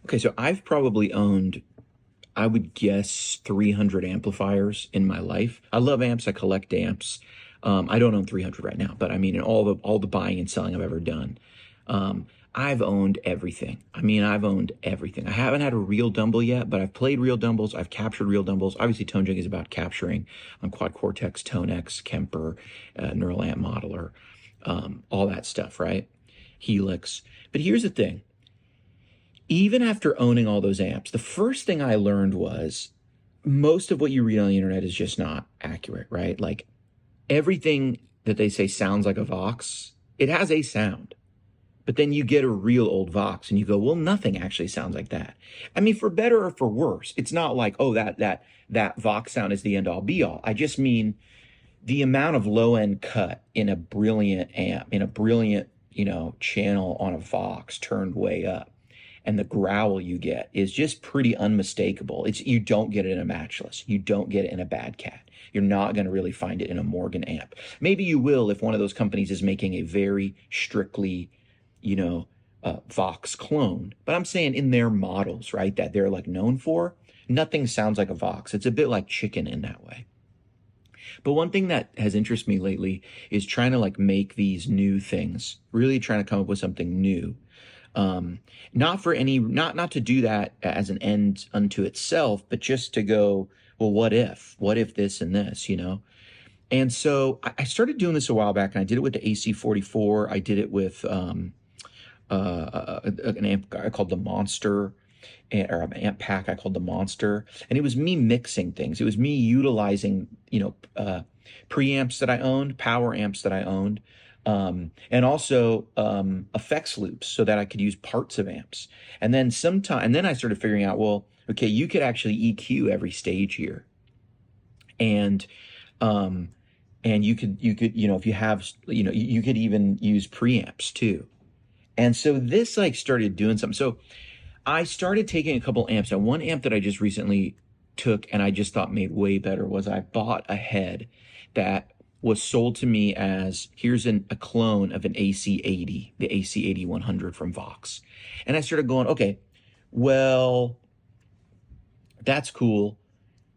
Okay, so I've probably owned, I would guess, 300 amplifiers in my life. I love amps. I collect amps. I don't own 300 right now, but I mean, in all the buying and selling I've ever done, um, I've owned everything. I mean, I've owned everything. I haven't had a real Dumble yet, but I've played real Dumbles. I've captured real Dumbles. Obviously, ToneJig is about capturing on Quad Cortex, Tonex, Kemper, Neural Amp Modeler, all that stuff, right? Helix. But here's the thing, even after owning all those amps, the first thing I learned was most of what you read on the internet is just not accurate, right? Like everything that they say sounds like a Vox, it has a sound. But then you get a real old Vox and you go, well, nothing actually sounds like that. I mean, for better or for worse, it's not like, oh, that Vox sound is the end all be all. I just mean the amount of low end cut in a brilliant amp, in a brilliant, channel on a Vox turned way up, and the growl you get is just pretty unmistakable. You don't get it in a Matchless. You don't get it in a Bad Cat. You're not going to really find it in a Morgan amp. Maybe you will if one of those companies is making a very strictly, Vox clone. But I'm saying in their models, right, that they're like known for, nothing sounds like a Vox. It's a bit like chicken in that way. But one thing that has interested me lately is trying to like make these new things, really trying to come up with something new. Not for any, not to do that as an end unto itself, but just to go, well, what if this and this. And so I started doing this a while back, and I did it with the AC44. I did it with an amp I called the Monster, or an amp pack I called the Monster, and it was me mixing things. It was me utilizing, preamps that I owned, power amps that I owned, and also effects loops so that I could use parts of amps. And then I started figuring out, well, okay, you could actually EQ every stage here, and if you have, you could even use preamps too. And so this like started doing something. So I started taking a couple amps. And one amp that I just recently took and I just thought made way better was I bought a head that was sold to me as here's a clone of an AC80, the AC80 100 from Vox. And I started going, okay, well, that's cool.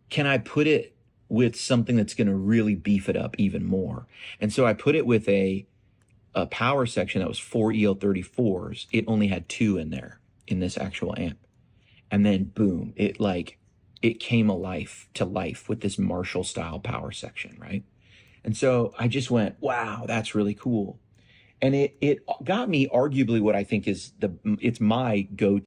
Can I put it with something that's going to really beef it up even more? And so I put it with a power section that was 4 EL34s. It only had 2 in there in this actual amp. And then boom, it came to life with this Marshall style power section, right? And so I just went, wow, that's really cool. And it got me arguably what I think is it's my go